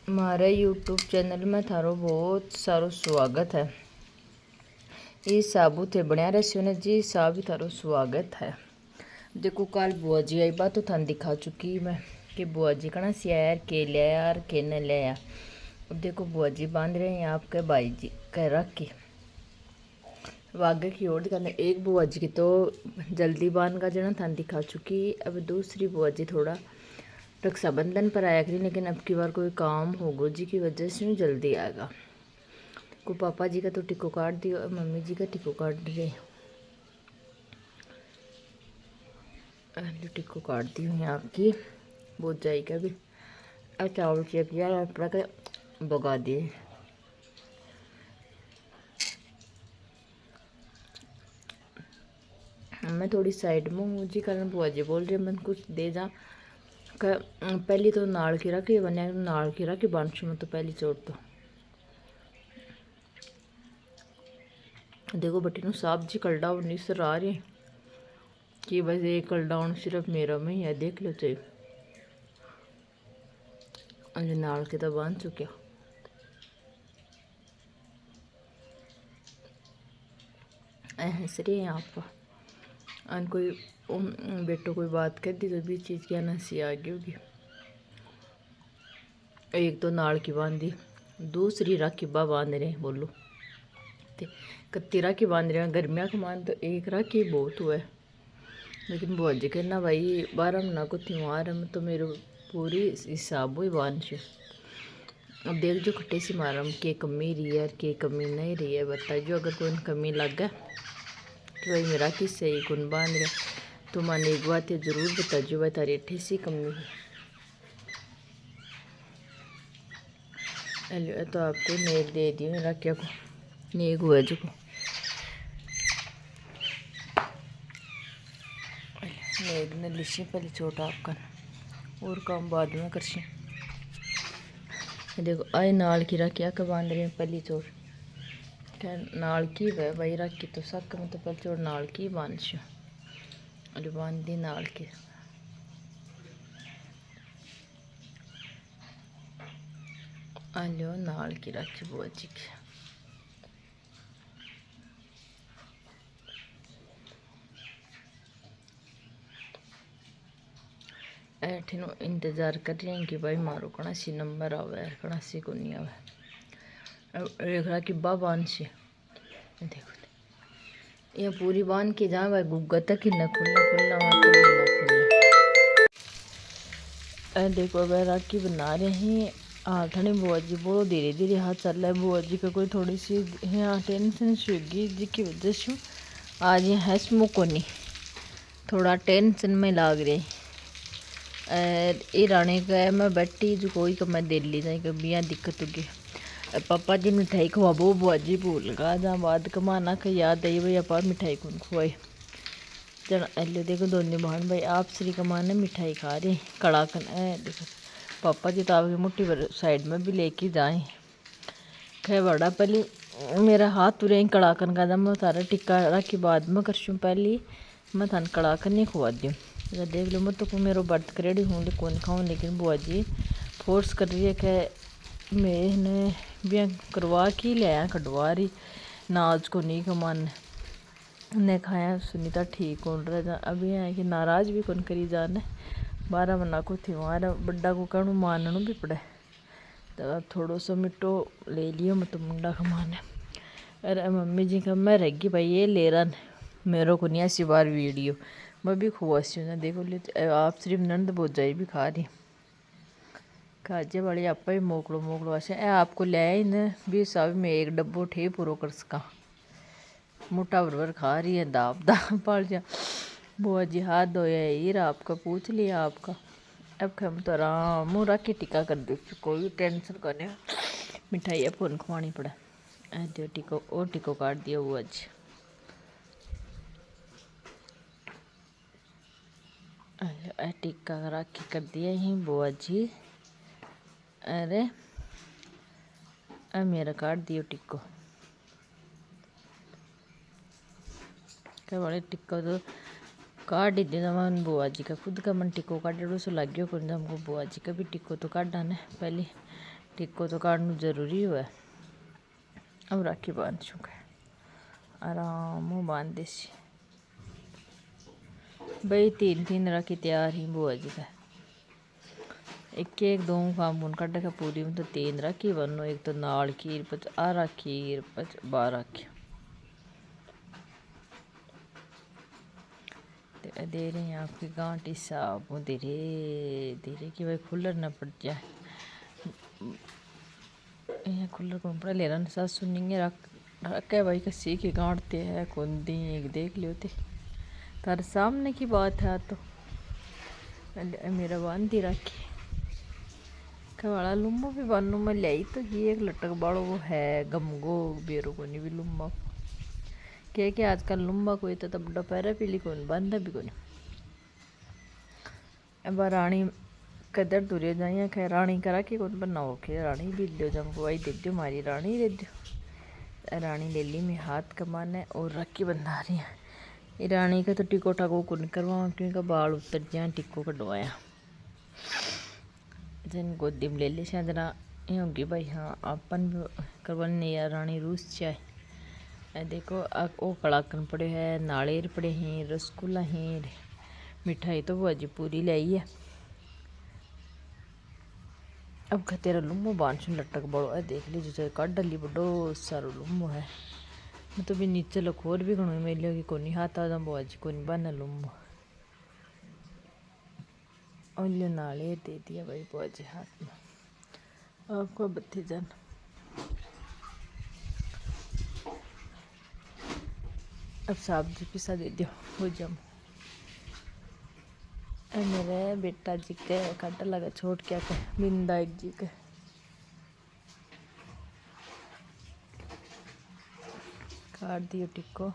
हमारे YouTube channel में थारो बहुत सारो स्वागत है। ये साबुत है बढ़िया रस्सियों ने जी सा भी थारो स्वागत है। देखो कल बुआ जी आई बात तो थान दिखा चुकी मैं कि बुआ जी कना सी यार के लिया यार के न लिया। अब देखो बुआ जी बांध रहे हैं आपके भाई जी कह रख के आगे की ओर दिखाने। एक बुआ जी की तो जल्दी बांध का जना थान दिखा चुकी। अब दूसरी बुआ जी थोड़ा रक्षाबंधन पर आया करी, लेकिन अब की बार कोई काम होगा जी की वजह से जल्दी आएगा। को पापा जी का तो टिको काट दियो और मम्मी जी का टिको काट रहे। टिको काट दी हुई आपकी बहुत जाई का भी। अब चावल चेक यार अपना के बगा दिए। मैं थोड़ी साइड में हूँ जी, कारण बुआ जी बोल रही मैं कुछ दे जा पहली तो नाल की रखी बने नाल की रखी बांसू में तो पहली चोट तो देखो बटी नु साहब जी कलडा नहीं सर आ रहे कि बस ये कलडाउन सिर्फ मेरा में ही है। देख लो चाहिए नाल के तो बांध चुके हंस रहे हैं आप। कोई बेटो कोई बात कर दी तो भी चीज़ क्या हंसी आ गई होगी। एक तो नाल की बांधी दूसरी राखी बा बांध रहे बोलो ते कत्ती राखी बांध रहे हैं। गर्मियाँ का मान तो एक राखी बहुत हुआ है, लेकिन बुआ जी कहना भाई 12 महीना को त्योहार है तो मेरे पूरी हिसाब हुई बांध से। अब देख जो खट्टे सी मारम के कमी रही है के कमी नहीं रही है बता जो। अगर कोई कमी लग गया तो भाई मेरा किससे ही कौन बांध रहा तो मान एक बात है ज़रूर बता जो भाई तारी अट्ठी सी कमी है। तो आपको नेक दे दी मेरा क्या को नेक हुआ जो को नेक ने लिशी पहले छोटा आपका और काम बाद में करशी। देखो आई नाल की रखिया के बांध रहे हैं पहली चोर क्या नाल की वह भाई रखी तो सक में तो पहले चोर नाल की बांध शो अरे बांध दी नाल की। आलो नाल की रखी बुआ जी की। ऐठे इंतज़ार कर रहे हैं कि भाई मारो कणा सी नंबर आवे कणा सी को नहीं आवे। एक रहा कि बा बांध से देखो ये पूरी बांध के जा भाई गुग्गा तक ही न खुलना खुलना वहाँ तो ही न खुलना। देखो भाई राखी बना रहे हैं हाथ नहीं बुआ जी बहुत धीरे धीरे हाथ चल रहा है। बुआ जी का कोई थोड़ी सी यहाँ टेंशन स्विगी जी की वजह से आज ये है स्मोक को नहीं थोड़ा टेंशन में लाग रहे। ये रानी का मैं बैठी जो कोई का मैं दिल्ली जाए कभी यहाँ दिक्कत होगी। पापा जी मिठाई खवा वो बुआ जी भूल गा जहाँ बाद कमाना का याद आई भाई आप मिठाई कौन खुआई चल एलो। देखो दोनों बहन भाई आप श्री कमाने मिठाई खा रहे कड़ाकन देखो पापा जी तो आपकी मुट्ठी पर साइड में भी लेके जाए खै बड़ा पहले मेरा हाथ तुरे कड़ाकन का मैं सारा टिक्का रखी बाद में करशूँ पहली मैं थान कड़ाकन नहीं खुआ दूँ। देख लो मैं तो मेरा बर्त करेडी हूँ कौन खाऊँ, लेकिन बुआ जी फोर्स कर रही है कि मैंने भी करवा के लिया कटवा रही नाज को नहीं कमान ने खाया सुनीता ठीक हो रहा अभी है कि नाराज़ भी कौन करी जाने 12 महीना को थी वहाँ बड्डा को कहूँ मानू भी पड़े तो अब थोड़ो सो मिट्टो ले लियो मैं तो मुंडा का माने। अरे मम्मी जी का मैं रहेगी भाई ये ले रहा मेरे को नहीं ऐसी बार वीडियो मैं भी खुआसी हूँ देखो ले आप सिर्फ नंद बहुत जाई भी खा रही खाजे वाली आप भी मोकलो ऐसे आपको ले आई न भी सब में एक डब्बो ठे पूरा कर सका मोटा बरबर खा रही है दाब दाब पड़ जा। बुआ जी हाथ धोया हीर आपका पूछ लिया आपका अब हम तो आराम मुँह रख के टिक्का कर दो कोई टेंशन करने मिठाई अब कौन खुआनी पड़ा ऐसे टिको और टिको काट दिया बुआ जी। टिक्का रख के कर दिया ही बुआ जी। अरे मेरा काट दियो टिक्को क्या बड़े टिक्का तो काट ही देना मन बुआ जी का खुद का मन टिक्को काट सो लग गया कौन हमको बुआ जी का भी टिक्को तो काट डाने पहले टिक्को तो काटना जरूरी हुआ। अब राखी बांध चुका है, आराम बांध देसी भाई। 3 राखी तैयार ही बुआ जी का। एक दो काम बुन कट का पूरी में तो 3 राखी बनो। एक तो नाल खीर पच आरा खीर पच 12 राखी दे रहे हैं आपकी गांठी साहब धीरे धीरे कि भाई खुलर न पड़ जाए। यहाँ खुलर कौन पड़ा ले रहा सासू नहीं रखे भाई कसी के गांठते है कौन दी एक देख लियो थे तार सामने की बात है। तो मेरा बांधी राखी कवाड़ा लुम्बो भी बानू मैं लाई तो ये एक लटक बाड़ो वो है गमगो बेरो को नहीं भी लुम्बा के आजकल लुम्बा कोई तो तब दोपहर पीली कौन बांधा भी कौन। अब रानी कदर दूरियो जाइए खे रानी करा के कौन बनाओ के रानी भी दो जमको भाई दे दो मारी रानी दे दो। रानी ले ली में हाथ कमाना और राखी बंधा रही है। रानी का तो टिको टाको कौन करवा क्योंकि बाल उतर जाए टिको कटवाया जन गोदी में ले ली शायद ये होगी भाई। हाँ अपन करवाने या रानी रूस चाहे देखो ओ कड़ाकन पड़े है नालेर पड़े हैं रसगुल्ला हैं मिठाई तो वो अजी पूरी लाई है। अब तेरा लुम्बो बांध लटक बड़ो है देख लीजिए काट डली बड़ो सारो लुम्बो है। मैं तो भी नीचे लखोर भी घणो मिलो कि कोनी हाथ आ जाबो अजी कोनी बना लुम्बो और नाले दे दिया भाई बुआजी हाथ में। आपको बत्ती जान अब सब्जी पिसा दे दियो हो जाम। मेरे बेटा जी के काटा लगा छोड़ क्या के बिंदा एक जी के काट दियो टिक्को।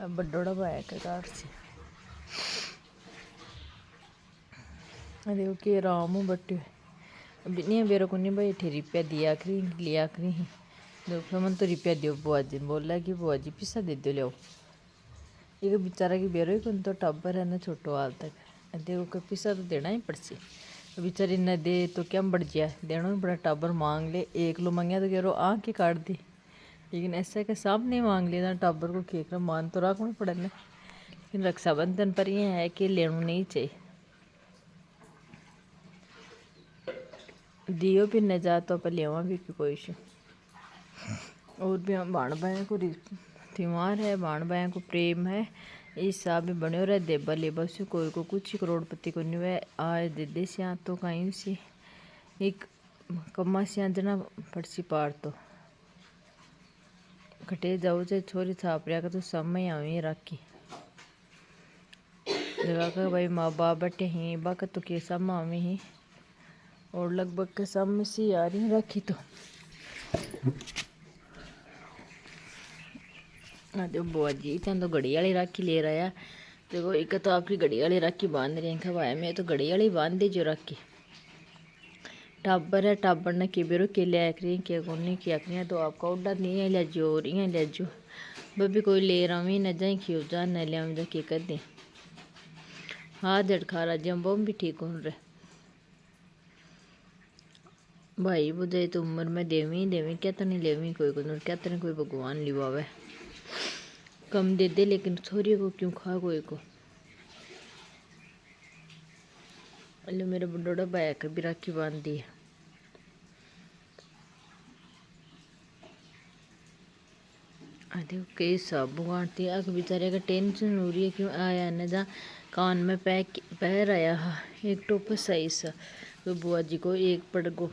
अब बड़ोड़ा भाया के काट से अरे ओके रामू बट्टे अभी नहीं बेरो को नहीं भाई 8 रुपया दिया करी लिया करी देखो मन तो रुपया दियो बुआ जी बोला कि बुआ जी पिसा दे दो लो। ये बेचारा की बेरो ही कौन तो टब्बर है ना छोटो हाल तक देखो के पिसा तो देना ही पड़सी। बेचारी न दे तो क्या बढ़ जाए देना ही बड़ा टब्बर मांग ले एक लो मांगया तो कह आँख ही काट दी। लेकिन ऐसा के सामने मांग लिया टब्बर को केक मान तो रखना पड़े ना। लेकिन रक्षाबंधन पर यह है कि लेना नहीं चाहिए दियो भी न जा तो पर लेवा भी कोई इशू। और भी हम बाण भाई को त्योहार है बाण भाई को प्रेम है इस हिसाब में बने रहे देबा लेबा से कोई को कुछ करोड़पति को नहीं है आए दे दे से तो कहीं से एक कम्मा से जना पड़सी पार तो कटे जाओ चाहे छोरी छाप रहा का तो समय आवे राखी जगह का भाई माँ बाप बैठे हैं बाका तो के समय आवे हैं और लगभग के समय से आ रही राखी तो जो बुआ जी तो घड़ी वाली राखी ले रहा है। देखो एक तो आपकी घड़ी वाली राखी बांध रही है भाई मैं तो घड़ी वाली बांध दी जो राखी टाबर है टाबर ने के बेरो के लिया करी के कोनी किया करी तो आपका उड़ा नहीं है ले जो और यहाँ ले जो बबी कोई ले रहा हूँ न जाए खियो जा न ले आऊँ के कर दें हाथ झटखा रहा जम बम भी ठीक हो रहे भाई बुझे तो उम्र में देवी क्या तो नहीं लेवी कोई को क्या तो नहीं कोई भगवान लिवावे कम दे दे लेकिन छोरी को क्यों खा कोई को। अल्ले मेरा बड़ोड़ा भाई का भी राखी बांध दी है। अरे कई सब बांधती है बेचारे का टेंशन हो रही है क्यों आया न जा कान में पैर आया हा एक टोप सही सा तो बुआ जी को एक पड़ गो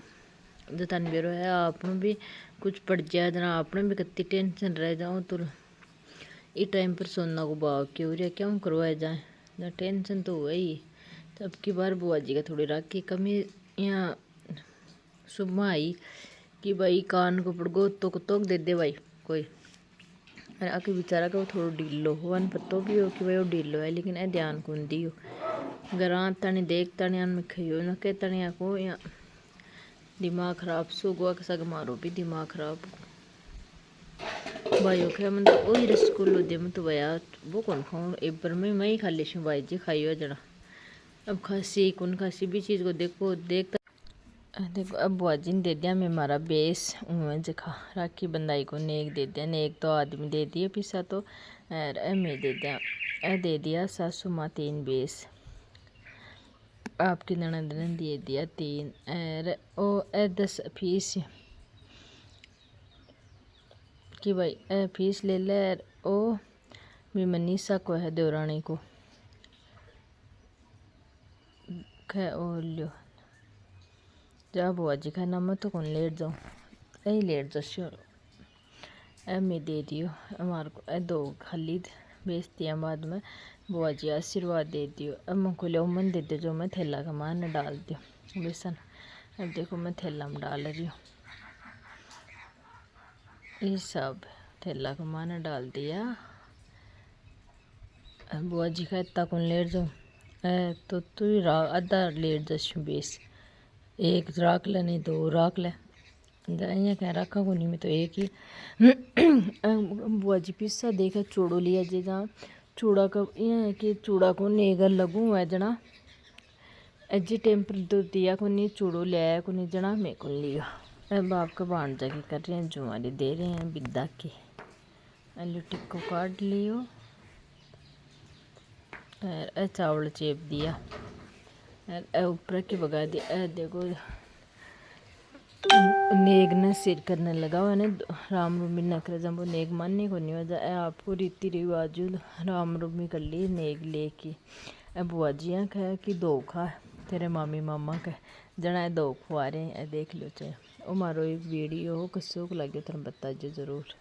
जतन बेरो है आप भी कुछ पड़ जाए जना आपने भी कत्ती टेंशन रह जाओ तो इस टाइम पर सोना को भाव क्यों रहा क्यों करवाया जाए ना टेंशन तो हुआ ही। तो अब की बार बुआ जी का थोड़ी राखी कमी यहाँ सुबह आई कि भाई कान को पड़ गो तो दे दे भाई कोई अरे आके बेचारा का वो थोड़ा ढीलो हो वन पत्तो भी हो कि भाई वो ढीलो है लेकिन ए ध्यान कौन दी हो गरां तनी देख तनी में खियो न के तनी को या दिमाग खराब सुगवा के सग मारो भी दिमाग खराब भाई ओके मन तो वही रसगुल्लो दे मैं तो भैया वो कौन खाऊं एक बार मैं ही खा लेती हूँ भाई जी खाइयो जना अब खासी कौन खासी भी चीज़ को देखो देख देखो अब बुआ जी ने दे दिया मैं हमारा बेस उमें जखा राखी बंदाई को नेक दे दिया, नेक तो आदमी दे दिया पिसा तो मैं दे दिया सासू माँ 3 बेस, आपकी ननद ने दे दिया 3 और ओ 10 फीस कि भाई फीस ले ले। ओ मी मनीषा को है देवरानी को खे ओ लियो जा बुआ जी का नाम तो कौन लेट जाऊँ यही लेट जाओ मैं दे दियो हमारे को 2 खाली बेचती बाद में बुआ जी आशीर्वाद दे दियो। अब मैं को ले मन दे दो जो मैं थैला का मान डाल दियो बेसन। अब देखो मैं थैला में डाल रही हूँ ये सब थैला का मान डाल दिया। बुआ जी का इतना कौन लेट जाऊँ तो तू ही आधा लेट जाऊँ बेस 1 राख ले नहीं 2 राख ले यहाँ क्या रखा को नहीं मैं तो 1 ही बुआ जी पिस्सा देखा चूड़ो लिया जे जहाँ चूड़ा का यहाँ कि चूड़ा को नेगर लगू है जना अजी टेम्पर तो दिया को नहीं चूड़ो लिया को नहीं जना मैं को लिया। अब आपका बाण जाके कर रहे हैं जुमारी दे रहे हैं बिद्दा की आलू टिक्को काट लियो और चावल चेप दिया और ऊपर की बगा दिया। देखो नेग ने सिर करने लगा हुआ राम रूमी नखरे जब नेग मानने को नहीं वजह आपको रीति रिवाज राम रूमी कर ली नेग लेके। अब बुआ जी कहा कि 2 खा तेरे मामी मामा का जना 2 खुआ रहे हैं देख लो चाहे वो मारो एक वीडियो हो किसको लगे तुम बता जो ज़रूर।